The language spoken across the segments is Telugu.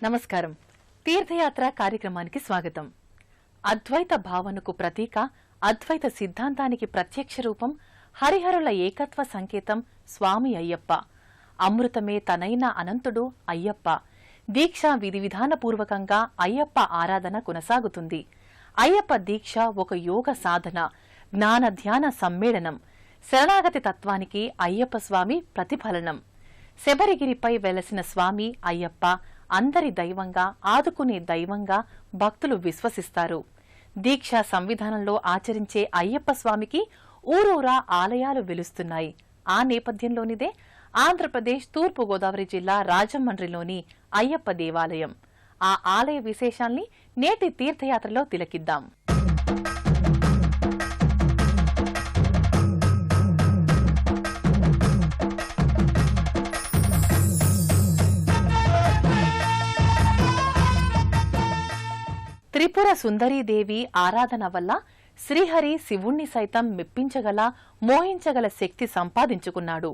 నమస్కారం. తీర్థయాత్ర కార్యక్రమానికి స్వాగతం. అద్వైత భావనకు ప్రతీక, అద్వైత సిద్ధాంతానికి ప్రత్యక్ష రూపం, హరిహరుల ఏకత్వ సంకేతం స్వామి అయ్యప్ప. అమృతమే తనైన అనంతుడు అయ్యప్ప. దీక్ష విధి విధానపూర్వకంగా అయ్యప్ప ఆరాధన కొనసాగుతుంది. అయ్యప్ప దీక్ష ఒక యోగ సాధన, జ్ఞాన ధ్యాన సమ్మేళనం. శరణాగతి తత్వానికి అయ్యప్ప స్వామి ప్రతిఫలనం. శబరిగిరిపై వెలసిన స్వామి అయ్యప్ప అందరి దైవంగా, ఆదుకునే దైవంగా భక్తులు విశ్వసిస్తారు. దీక్షా సంవిధానంలో ఆచరించే అయ్యప్ప స్వామికి ఊరూరా ఆలయాలు వెలుస్తున్నాయి. ఆ నేపథ్యంలోనిదే ఆంధ్రప్రదేశ్ తూర్పుగోదావరి జిల్లా రాజమండ్రిలోని అయ్యప్ప దేవాలయం. ఆ ఆలయ విశేషాల్ని నేటి తీర్థయాత్రలో తిలకిద్దాం. త్రిపుర సుందరీదేవి ఆరాధన వల్ల శ్రీహరి శివుణ్ణి సైతం మెప్పించగల, మోహించగల శక్తి సంపాదించుకున్నాడు.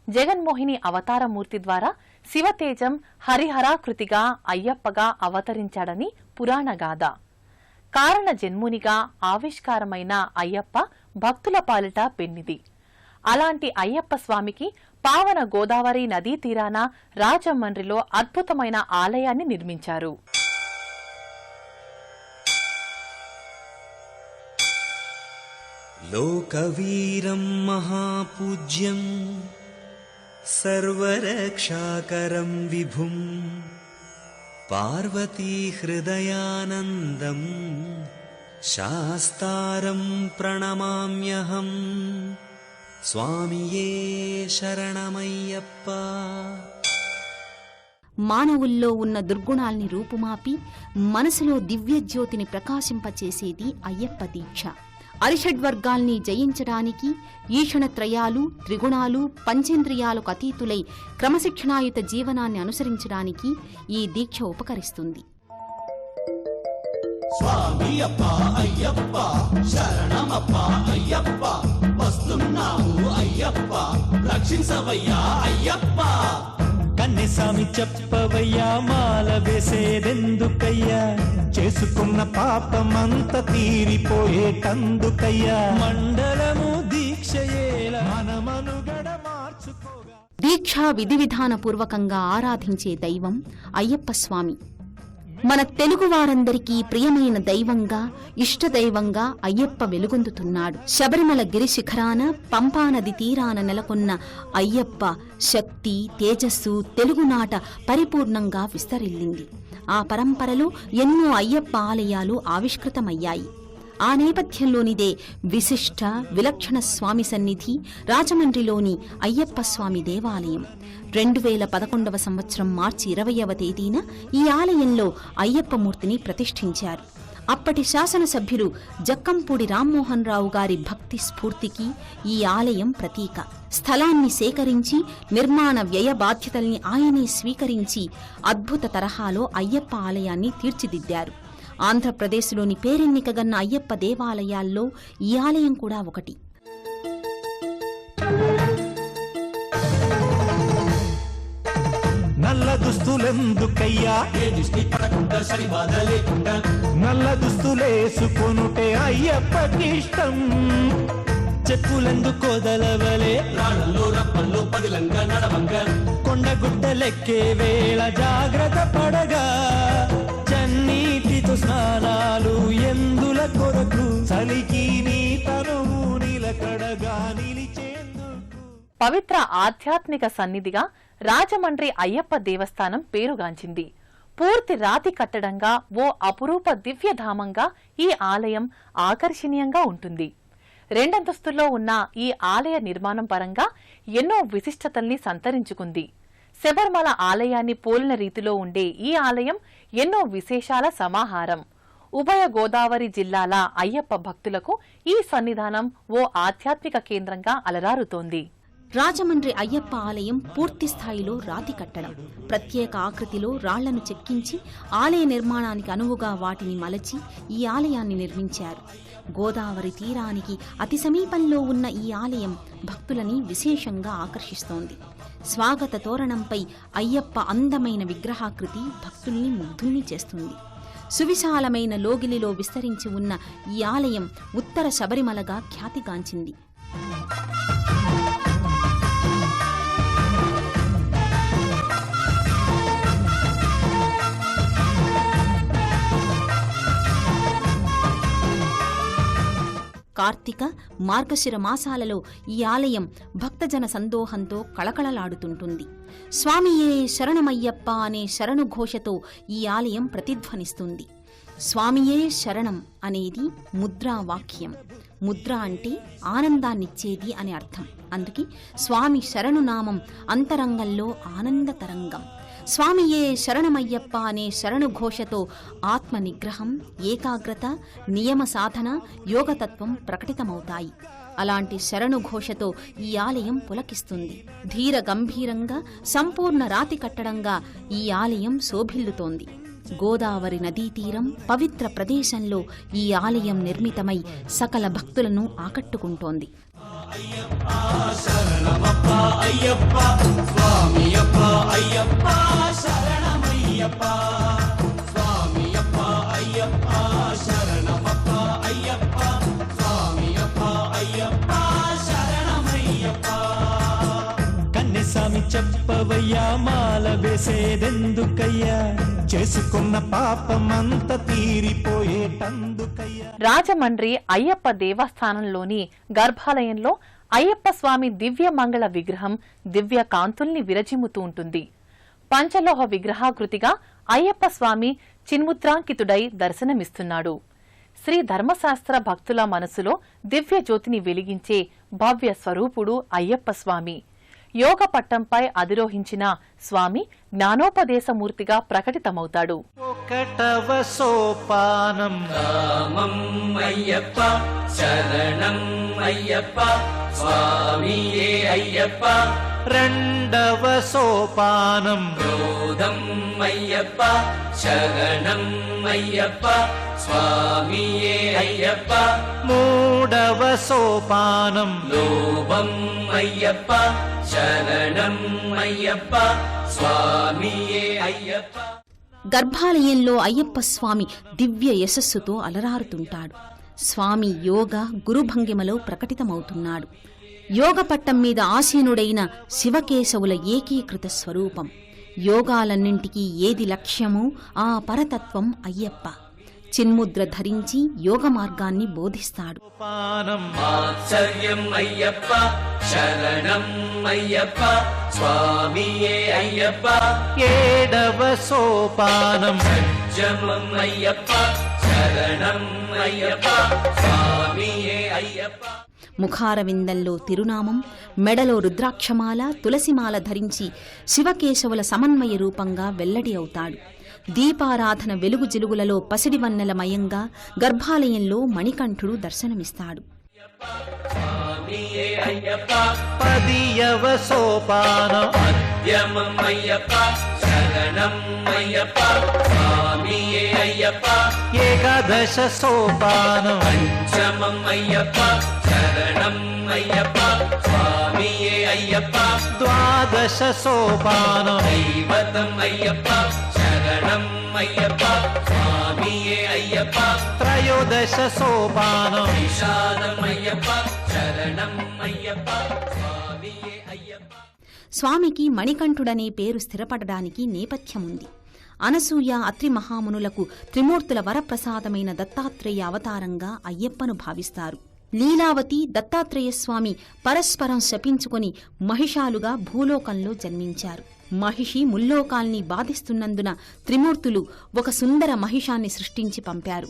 జగన్మోహిని అవతారమూర్తి ద్వారా శివతేజం హరిహరాకృతిగా అయ్యప్పగా అవతరించాడని పురాణగాథ. కారణ జన్మునిగా ఆవిష్కారమైన అయ్యప్ప భక్తుల పాలిట పెన్నిది. అలాంటి అయ్యప్ప స్వామికి పావన గోదావరి నదీ తీరాన రాజమండ్రిలో అద్భుతమైన ఆలయాన్ని నిర్మించారు. లోకవీరం మహాపూజ్యం సర్వరక్షాకరం విభుం పార్వతీ హృదయానందం శాస్తారం ప్రణమామ్యహం. స్వామియే శరణమయ్యప్ప. మానవుల్లో ఉన్న దుర్గుణాల్ని రూపుమాపి మనసులో దివ్యజ్యోతిని ప్రకాశింపచేసేది అయ్యప్ప దీక్ష. అరిషడ్వర్గాల్ని జయించడానికి ఈషణత్రయాలు, త్రిగుణాలు, పంచేంద్రియాలకు అతీతులై క్రమశిక్షణాయుత జీవనాన్ని అనుసరించడానికి ఈ దీక్ష ఉపకరిస్తుంది. స్వామియప్ప అయ్యప్ప శరణమప్ప అయ్యప్ప, వస్తున్నాము అయ్యప్ప రక్షించవయ్యా అయ్యప్ప. కన్నెసామి చెప్పవయ్యా మాల వేసేదెందుకయ్యా, చేసుకున్న పాపమంత తీరిపోయేటందుకయ్యా. మండలము దీక్షయేల మనమనుగడ మార్చుకోగా. దీక్షా విధి విధానపూర్వకంగా ఆరాధించే దైవం అయ్యప్ప స్వామి. మన తెలుగువారందరికీ ప్రియమైన దైవంగా, ఇష్టదైవంగా అయ్యప్ప వెలుగొందుతున్నాడు. శబరిమల గిరి శిఖరాన, పంపానది తీరాన నెలకొన్న అయ్యప్ప శక్తి, తేజస్సు తెలుగునాట పరిపూర్ణంగా విస్తరిల్లింది. ఆ పరంపరలో ఎన్నో అయ్యప్ప ఆలయాలు ఆవిష్కృతమయ్యాయి. ఆ నేపథ్యంలోనిదే విశిష్ట విలక్షణ స్వామి సన్నిధి రాజమండ్రిలోని అయ్యప్ప స్వామి దేవాలయం. 2011 సంవత్సరం మార్చి 20వ తేదీన ఈ ఆలయంలో అయ్యప్పమూర్తిని ప్రతిష్ఠించారు. అప్పటి శాసనసభ్యులు జక్కంపూడి రామ్మోహన్ రావు గారి భక్తి స్ఫూర్తికి ఈ ఆలయం ప్రతీక. స్థలాన్ని సేకరించి నిర్మాణ వ్యయ బాధ్యతల్ని ఆయనే స్వీకరించి అద్భుత తరహాలో అయ్యప్ప ఆలయాన్ని తీర్చిదిద్దారు. ఆంధ్రప్రదేశ్లోని పేరెన్నికగన్న అయ్యప్ప దేవాలయాల్లో ఈ ఆలయం కూడా ఒకటి. నల్ల దుస్తులెందుకయ్యా, ఏ దృష్టి పడకుండా శని బాధ లేకుండా, నల్ల దుస్తులేసుకొనుటే అయ్యప్పకి ఇష్టం. చెప్పులెందుకోదలవలే, రాళ్ళల్లో రప్పల్లో పదిలంగా నడవంగా, కొండగుడ్డలెక్కే వేళ జాగ్రత్త పడగా. చన్నీటితో స్నానాలు ఎందుల కొరకు, చలికి నీ తనువు నిలకడగా నిలిచేందుకు. పవిత్ర ఆధ్యాత్మిక సన్నిధిగా రాజమండ్రి అయ్యప్ప దేవస్థానం పేరుగాంచింది. పూర్తి రాతి కట్టడంగా ఓ అపురూప దివ్యధామంగా ఈ ఆలయం ఆకర్షణీయంగా ఉంటుంది. 2 అంతస్తుల్లో ఉన్న ఈ ఆలయ నిర్మాణం పరంగా ఎన్నో విశిష్టతల్ని సంతరించుకుంది. శబరిమల ఆలయాన్ని పోలిన రీతిలో ఉండే ఈ ఆలయం ఎన్నో విశేషాల సమాహారం. ఉభయ గోదావరి జిల్లాల అయ్యప్ప భక్తులకు ఈ సన్నిధానం ఓ ఆధ్యాత్మిక కేంద్రంగా అలరారుతోంది. రాజమండ్రి అయ్యప్ప ఆలయం పూర్తి స్థాయిలో రాతి కట్టడం. ప్రత్యేక ఆకృతిలో రాళ్లను చెక్కించి ఆలయ నిర్మాణానికి అనువుగా వాటిని మలచి ఈ ఆలయాన్ని నిర్మించారు. గోదావరి తీరానికి అతి సమీపంలో ఉన్న ఈ ఆలయం భక్తులని విశేషంగా ఆకర్షిస్తోంది. స్వాగత తోరణంపై అయ్యప్ప అందమైన విగ్రహాకృతి భక్తుల్ని ముగ్ధుల్ని చేస్తుంది. సువిశాలమైన లోగిలిలో విస్తరించి ఉన్న ఈ ఆలయం ఉత్తర శబరిమలగా ఖ్యాతిగాంచింది. కార్తీక, మార్గశిర మాసాలలో ఈ ఆలయం భక్తజన సందోహంతో కళకళలాడుతుంటుంది. స్వామియే శరణమయ్యప్ప అనే శరణు ఘోషతో ఈ ఆలయం ప్రతిధ్వనిస్తుంది. స్వామియే శరణం అనేది ముద్రా వాక్యం. ముద్ర అంటే ఆనందాన్నిచ్చేది అని అర్థం. అందుకే స్వామి శరణునామం అంతరంగంలో ఆనంద తరంగం. స్వామియే శరణమయ్యప్ప అనే శరణు ఘోషతో ఆత్మ నిగ్రహం, ఏకాగ్రత, నియమ సాధన, యోగతత్వం ప్రకటితమవుతాయి. అలాంటి శరణు ఘోషతో ఈ ఆలయం పులకిస్తుంది. ధీర గంభీరంగా సంపూర్ణ రాతి కట్టడంగా ఈ ఆలయం శోభిల్లుతోంది. గోదావరి నదీ తీరం పవిత్ర ప్రదేశంలో ఈ ఆలయం నిర్మితమై సకల భక్తులను ఆకట్టుకుంటోంది. శరణమప్ప అయ్యప్ప స్వామియప్ప అయ్యప్ప శరణమయ్యప్ప స్వామియప్ప అయ్యప్ప శరణమప్ప అయ్యప్ప స్వామియప్ప అయ్యప్ప శరణమయ్యప్ప. కన్నెస్వామి చెప్పవయ్యా మాల వేసేదెందుకయ్యా, చేసుకున్న పాపమంత తీరిపోయేటందుకయ్యా. రాజమండ్రి అయ్యప్ప దేవస్థానంలోని గర్భాలయంలో అయ్యప్ప స్వామి దివ్య మంగళ విగ్రహం దివ్య కాంతుల్ని విరజిమ్ముతూ ఉంటుంది. పంచలోహ విగ్రహాకృతిగా అయ్యప్ప స్వామి చిన్ముద్రాంకితుడై దర్శనమిస్తున్నాడు. శ్రీ ధర్మశాస్త్ర భక్తుల మనసులో దివ్య జ్యోతిని వెలిగించే భవ్య స్వరూపుడు అయ్యప్ప స్వామి. యోగ పట్టంపై అధిరోహించిన స్వామి జ్ఞానోపదేశమూర్తిగా ప్రకటితమవుతాడు. ఒకటవ సోపానం రామం అయ్యప్ప శరణం అయ్యప్ప స్వామియే అయ్యప్ప. రెండవ సోపానం క్రోధం అయ్యప్ప శరణం అయ్యప్ప స్వామియే అయ్యప్ప. మూడవ సోపానం లోభం అయ్యప్ప శరణం అయ్యప్ప స్వామియే అయ్యప్ప. గర్భాలయంలో అయ్యప్ప స్వామి దివ్య యశస్సుతో అలరారుతుంటాడు. స్వామి యోగ గురుభంగిమలో ప్రకటితమవుతున్నాడు. యోగపట్టం మీద ఆసీనుడైన శివకేశవుల ఏకీకృత స్వరూపం. యోగాలన్నింటికీ ఏది లక్ష్యమో ఆ పరతత్వం అయ్యప్ప. చిన్ముద్ర ధరించి యోగ మార్గాన్ని బోధిస్తాడు. ఆశ్చర్యం అయ్యప్ప శరణం అయ్యప్ప స్వామియే అయ్యప్ప. ఏడవ సోపానం సత్యమం అయ్యప్ప శరణం అయ్యప్ప స్వామియే అయ్యప్ప. ముఖారవిందంలో తిరునామం, మెడలో రుద్రాక్షమాల, తులసిమాల ధరించి శివకేశవుల సమన్వయ రూపంగా వెల్లడి అవుతాడు. దీపారాధన వెలుగు జిలుగులలో పసిడివన్నెలమయంగా గర్భాలయంలో మణికంఠుడు దర్శనమిస్తాడు. స్వామియే అయ్యప్ప. పదియవ సోపానం మధ్యమం అయ్యప్ప శరణం అయ్యప్ప స్వామియే అయ్యప్ప. ఏకాదశ సోపానం పంచమం అయ్యప్ప శరణం అయ్యప్ప స్వామియే అయ్యప్ప. ద్వాదశ సోపానం దైవతం అయ్యప్ప శరణం అయ్యప్ప స్వామియే అయ్యప్ప. త్రయోదశ సోపానం విషాదం అయ్యప్ప శరణం అయ్యప్ప స్వామియే అయ్యప్ప. స్వామికి మణికంఠుడనే పేరు స్థిరపడడానికి నేపథ్యముంది. అనసూయ, అత్రి మహామునులకు త్రిమూర్తుల వరప్రసాదమైన దత్తాత్రేయ అవతారంగా అయ్యప్పను భావిస్తారు. లీలావతి, దత్తాత్రేయస్వామి పరస్పరం శపించుకొని మహిషాలుగా భూలోకంలో జన్మించారు. మహిషి ముల్లోకాల్ని బాధిస్తున్నందున త్రిమూర్తులు ఒక సుందర మహిషాన్ని సృష్టించి పంపారు.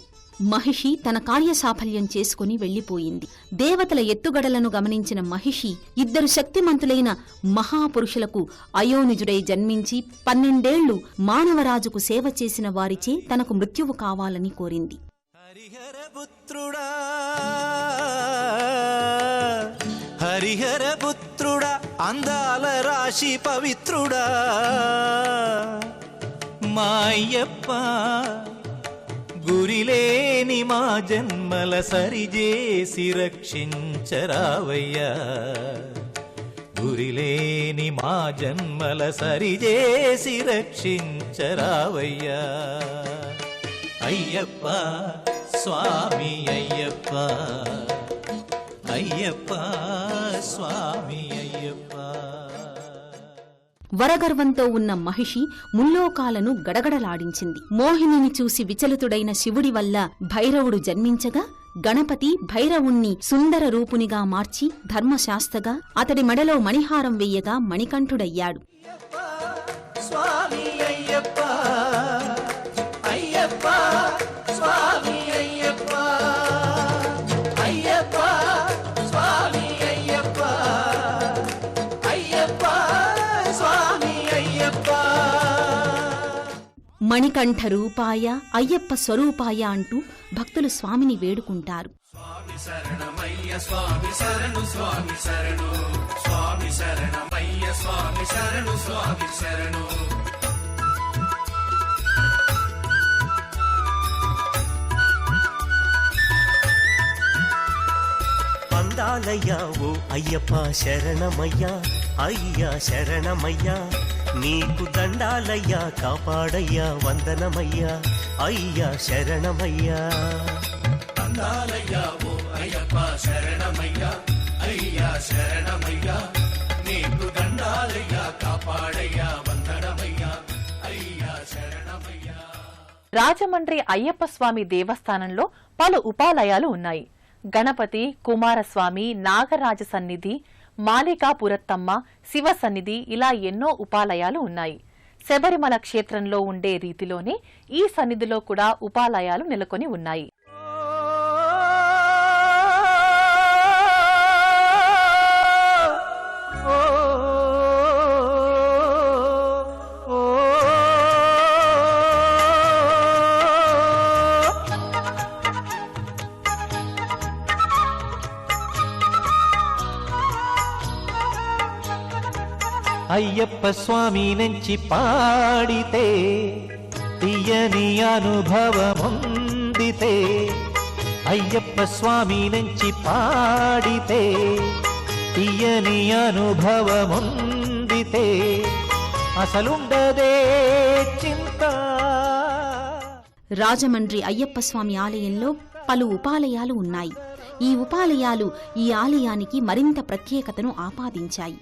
మహిషి తన కార్యసాఫల్యం చేసుకుని వెళ్లిపోయింది. దేవతల ఎత్తుగడలను గమనించిన మహిషి ఇద్దరు శక్తిమంతులైన మహాపురుషులకు అయోనిజుడై జన్మించి 12 ఏళ్లు మానవరాజుకు సేవ చేసిన వారిచే తనకు మృత్యువు కావాలని కోరింది. హరిహరపుత్రుడా హరిహర పుత్రుడా అందాల రాశి పవిత్రుడా మా అయ్యప్ప గురిలేని మా జన్మల సరిజేసి రక్షించరావయ్యా గురిలేని మా జన్మల సరిజేసి రక్షించరావయ్యా అయ్యప్ప స్వామి అయ్యప్ప అయ్యప్ప స్వామి అయ్యప్ప. వరగర్వంతో ఉన్న మహిషి ముల్లోకాలను గడగడలాడించింది. మోహినిని చూసి విచలితుడైన శివుడి వల్ల భైరవుడు జన్మించగా గణపతి భైరవుణ్ణి సుందర రూపునిగా మార్చి ధర్మశాస్త్రగా అతడి మెడలో మణిహారం వెయ్యగా మణికంఠుడయ్యాడు. స్వామి అయ్యప్ప అయ్యప్ప స్వామి అయ్యప్ప అయ్యప్ప స్వామి అయ్యప్ప అయ్యప్ప స్వామి అయ్యప్ప. మణికంఠ రూపాయ అయ్యప్ప స్వరూపాయ అంటూ భక్తులు స్వామిని వేడుకుంటారు. స్వామి శరణమయ్య స్వామి శరణు స్వామి శరణు స్వామి శరణమయ్య స్వామి శరణు స్వామి శరణు. అందాలయ్యా ఓ అయ్యప్ప శరణమయ్యా అయ్యా శరణమయ్యా నీకు దండాలయ్యా కాపాడయ్యా వందనమయ్యా అయ్యా శరణమయ్యా. అందాలయ్యా ఓ అయ్యప్ప శరణమయ్యా అయ్యా శరణమయ్యా నీకు దండాలయ్యా కాపాడయ్యా వందనమయ్యా అయ్యా శరణమయ్యా. రాజమండ్రి అయ్యప్ప స్వామి దేవస్థానంలో పలు ఉపాలయాలు ఉన్నాయి. గణపతి, కుమారస్వామి, నాగరాజ సన్నిధి, మాలికాపురత్తమ్మ, శివ సన్నిధి ఇలా ఎన్నో ఉపాలయాలు ఉన్నాయి. శబరిమల క్షేత్రంలో ఉండే రీతిలోనే ఈ సన్నిధిలో కూడా ఉపాలయాలు నెలకొని ఉన్నాయి. అయ్యప్ప స్వామి నుంచి పాడితే తీయని అనుభవముందితే అయ్యప్ప స్వామి నుంచి పాడితే తీయని అనుభవముందితే అసలుండదే చింత. రాజమండ్రి అయ్యప్ప స్వామి ఆలయంలో పలు ఉపాలయాలు ఉన్నాయి. ఈ ఉపాలయాలు ఈ ఆలయానికి మరింత ప్రత్యేకతను ఆపాదించాయి.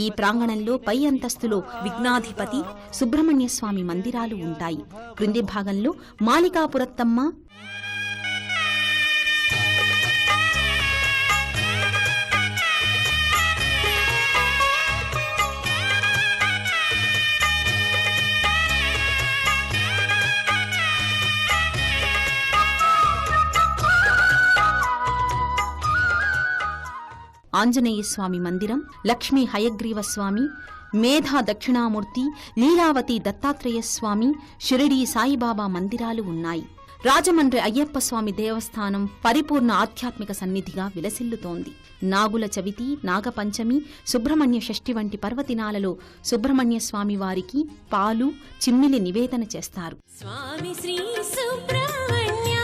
ఈ ప్రాంగణంలో పై అంతస్తులో విఘ్నాధిపతి, సుబ్రహ్మణ్య స్వామి మందిరాలు ఉంటాయి. క్రింది భాగంలో మాలికాపురత్తమ్మ, ఆంజనేయ స్వామి మందిరం, లక్ష్మీ హయగ్రీవ స్వామి, మేధా దక్షిణామూర్తి, లీలావతి దత్తాత్రేయ స్వామి, షిరిడీ సాయిబాబా మందిరాలు ఉన్నాయి. రాజమండ్రి అయ్యప్ప స్వామి దేవస్థానం పరిపూర్ణ ఆధ్యాత్మిక సన్నిధిగా విలసిల్లుతోంది. నాగుల చవితి, నాగపంచమి, సుబ్రహ్మణ్య షష్ఠి వంటి పర్వదినాలలో సుబ్రహ్మణ్య స్వామి వారికి పాలు, చిమ్మిలి నివేదన చేస్తారు. స్వామి శ్రీ సుబ్రహ్మణ్య,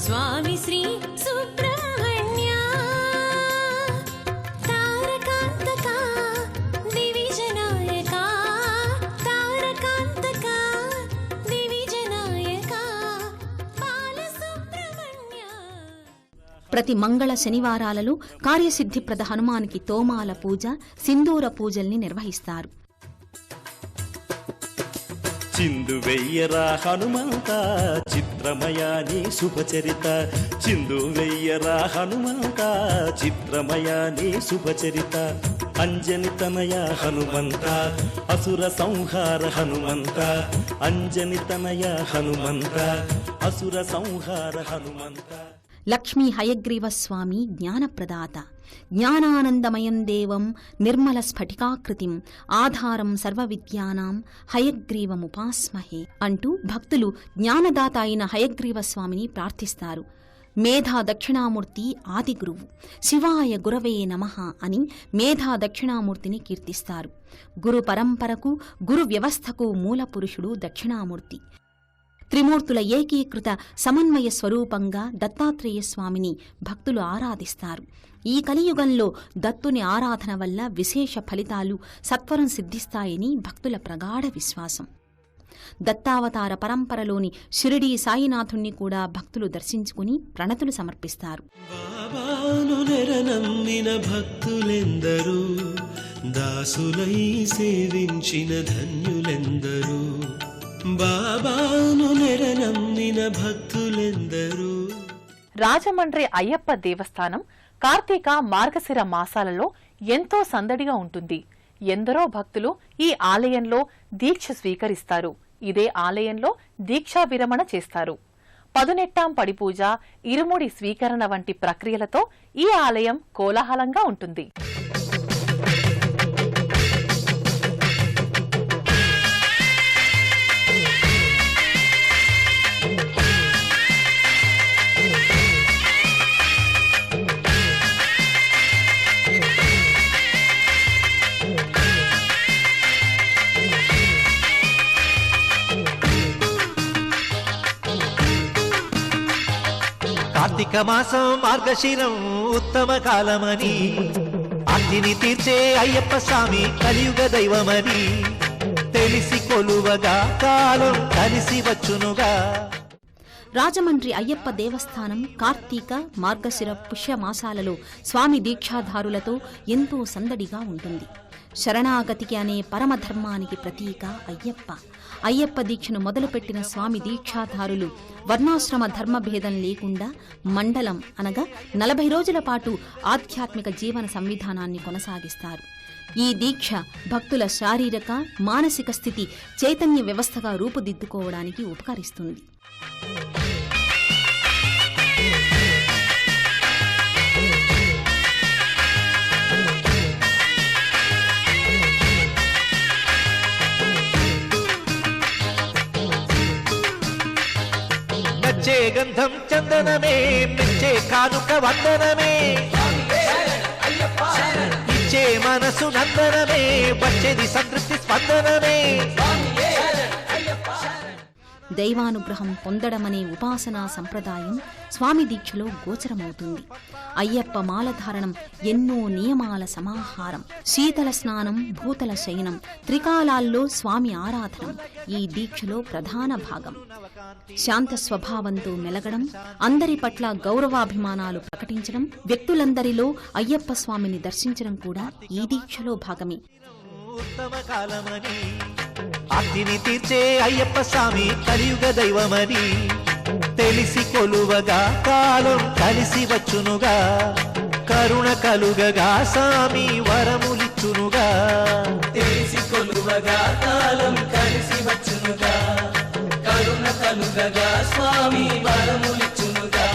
స్వామి శ్రీ సుబ్రహ్మణ్య, తారకాంతక దివిజనాయక, తారకాంతక దివిజనాయక, బాల సుబ్రహ్మణ్య. ప్రతి మంగళ శనివారాలలో కార్యసిద్ధిప్రద హనుమానికి తోమాల పూజ, సింధూర పూజల్ని నిర్వహిస్తారు. చిందు వెయ్యరా హనుమంత చిత్రమయాని శుభచరిత, చిందు వెయ్యరా హనుమంత చిత్రమయాని శుభచరిత, అంజని తనయ హనుమంత అసుర సంహార హనుమంత, అంజని తనయ హనుమంత అసుర సంహార హనుమంత. లక్ష్మీ హయగ్రీవ స్వామి జ్ఞానప్రదాత, జ్ఞానానందమయం దేవం నిర్మల స్ఫటికాకృతిం ఆధారం సర్వవిద్యానాం హయగ్రీవముపాస్మహే అంటూ భక్తులు జ్ఞానదాత అయిన హయగ్రీవ స్వామిని ప్రార్థిస్తారు. మేధా దక్షిణామూర్తి ఆది గురువు. శివాయ గురవే నమః అని మేధా దక్షిణామూర్తిని కీర్తిస్తారు. గురు పరంపరకు గురు వ్యవస్థకు మూల పురుషుడు దక్షిణామూర్తి. త్రిమూర్తుల ఏకీకృత సమన్వయ స్వరూపంగా దత్తాత్రేయ స్వామిని భక్తులు ఆరాధిస్తారు. ఈ కలియుగంలో దత్తుని ఆరాధన వల్ల విశేష ఫలితాలు సత్వరం సిద్ధిస్తాయని భక్తుల ప్రగాఢ విశ్వాసం. దత్తావతార పరంపరలోని షిరిడీ సాయినాథుణ్ణి కూడా భక్తులు దర్శించుకుని ప్రణతులు సమర్పిస్తారు. బాబాను నెరనమ్మిన భక్తులెందరూ, దాసులై సేవించిన ధన్యులెందరూ. బాబాను నెరనమ్మిన భక్తులెందరూ. రాజమండ్రి అయ్యప్ప దేవస్థానం కార్తీక మార్గశిర మాసాలలో ఎంతో సందడిగా ఉంటుంది. ఎందరో భక్తులు ఈ ఆలయంలో దీక్ష స్వీకరిస్తారు. ఇదే ఆలయంలో దీక్షా విరమణ చేస్తారు. పదునెట్టాం పడిపూజ, ఇరుముడి స్వీకరణ వంటి ప్రక్రియలతో ఈ ఆలయం కోలాహలంగా ఉంటుంది. కార్తీక మాసం మార్గశిరం ఉత్తమ కాలమని, అగ్నిని తీర్చే అయ్యప్ప స్వామి కలియుగ దైవమని తెలిసి కొలువగా కాలం కలిసి వచ్చునుగా. రాజమండ్రి అయ్యప్ప దేవస్థానం కార్తీక మార్గశిర పుష్యమాసాలలో స్వామి దీక్షాధారులతో ఎంతో సందడిగా ఉంటుంది. శరణాగతికి అనే పరమధర్మానికి ప్రతీక అయ్యప్ప. అయ్యప్ప దీక్షను మొదలుపెట్టిన స్వామి దీక్షాధారులు వర్ణాశ్రమ ధర్మభేదం లేకుండా మండలం అనగా 40 రోజుల పాటు ఆధ్యాత్మిక జీవన సంవిధానాన్ని కొనసాగిస్తారు. ఈ దీక్ష భక్తుల శారీరక మానసిక స్థితి చైతన్య వ్యవస్థగా రూపుదిద్దుకోవడానికి ఉపకరిస్తుంది. మెచ్చే గంధం చందనమే, మెచ్చే కానుక వందనమే, ఇచ్చే మనసు నందనమే, వచ్చేది సంతృప్తి స్పందనమే. దైవానుగ్రహం పొందడమనే ఉపాసనా సంప్రదాయం స్వామి దీక్షలో గోచరమవుతుంది. అయ్యప్ప మాలధారణం ఎన్నో నియమాల సమాహారం. శీతల స్నానం, భూతల శయనం, త్రికాలాల్లో స్వామి ఆరాధనం ఈ దీక్షలో ప్రధాన భాగం. శాంత స్వభావంతో మెలగడం, అందరి పట్ల గౌరవాభిమానాలు ప్రకటించడం, వ్యక్తులందరిలో అయ్యప్ప స్వామిని దర్శించడం కూడా ఈ దీక్షలో భాగమే. ఉత్తమ కాలమని, అగ్నిని తీర్చే అయ్యప్ప స్వామి కలియుగ దైవమని తెలిసి కొలువగా కాలం కలిసి వచ్చునుగా. కరుణ కలుగగా స్వామి వరములిచ్చునుగా. తెలిసి కొలువగా కాలం కలిసి వచ్చునుగా. కరుణ కలుగగా స్వామి వరములిచ్చునుగా.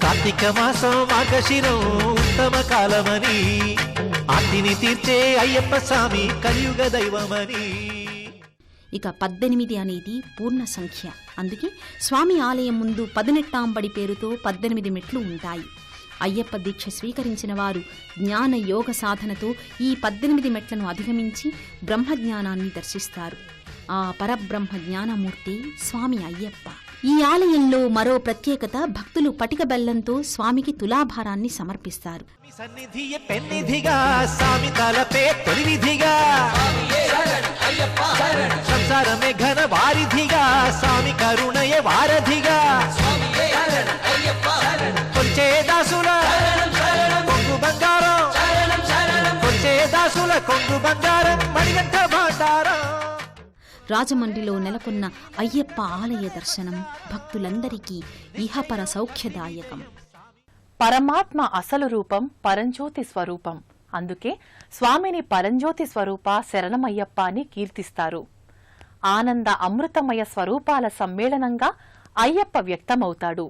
కార్తీక మాసం మార్గశిరం ఉత్తమ కాలమని, అగ్నిని తీర్చే అయ్యప్ప స్వామి కలియుగ దైవమని. ఇక 18 అనేది పూర్ణ సంఖ్య. అందుకే స్వామి ఆలయం ముందు 18 పేరుతో 18 మెట్లు ఉంటాయి. అయ్యప్ప దీక్ష స్వీకరించిన వారు జ్ఞాన యోగ సాధనతో ఈ 18 మెట్లను అధిగమించి బ్రహ్మజ్ఞానాన్ని దర్శిస్తారు. ఆ పరబ్రహ్మ జ్ఞానమూర్తి స్వామి అయ్యప్ప. ఈ ఆలయంలో మరో ప్రత్యేకత, భక్తులు పటిక బెల్లంతో స్వామికి తులాభారాన్ని సమర్పిస్తారు. సన్నిధియే పెన్నిధిగా, స్వామి తలపే తొలి విధిగా, సంసారమే ఘన వారిధిగా, స్వామి కరుణయే వారధిగా, కొంచే దాసుల కొంగు బంగారం, కొంచే దాసుల కొంగు బంగారం, మణిగంట భాండారం. రాజమండ్రిలో నెలకొన్న అయ్యప్ప ఆలయ దర్శనం భక్తులందరికీ ఇహపర సౌఖ్యదాయకం. పరమాత్మ అసలు రూపం పరంజ్యోతి స్వరూపం. అందుకే స్వామిని పరంజ్యోతి స్వరూప శరణమయ్యప్ప అని కీర్తిస్తారు. ఆనంద అమృతమయ స్వరూపాల సమ్మేళనంగా అయ్యప్ప వ్యక్తమవుతాడు.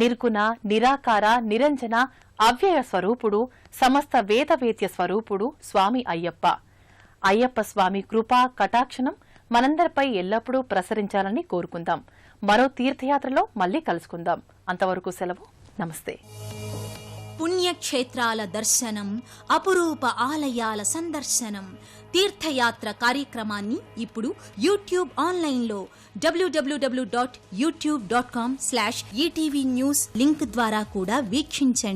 నిర్గుణ, నిరాకార, నిరంజన, అవ్యయ స్వరూపుడు, సమస్త వేదవేద్య స్వరూపుడు స్వామి అయ్యప్ప. అయ్యప్ప స్వామి కృపా కటాక్షణం మనందరిపై ఎల్లప్పుడూ ప్రసరించాలని కోరుకుందాం. మరో తీర్థయాత్రలో మళ్లీ కలుసుకుందాం. అంతవరకు సెలవు. నమస్తే. పుణ్యక్షేత్రాల దర్శనం, అపురూప ఆలయాల సందర్శనం, తీర్థయాత్ర కార్యక్రమాన్ని ఇప్పుడు యూట్యూబ్ ఆన్లైన్లో www.youtube.com/ETV News లింక్ ద్వారా కూడా వీక్షించండి.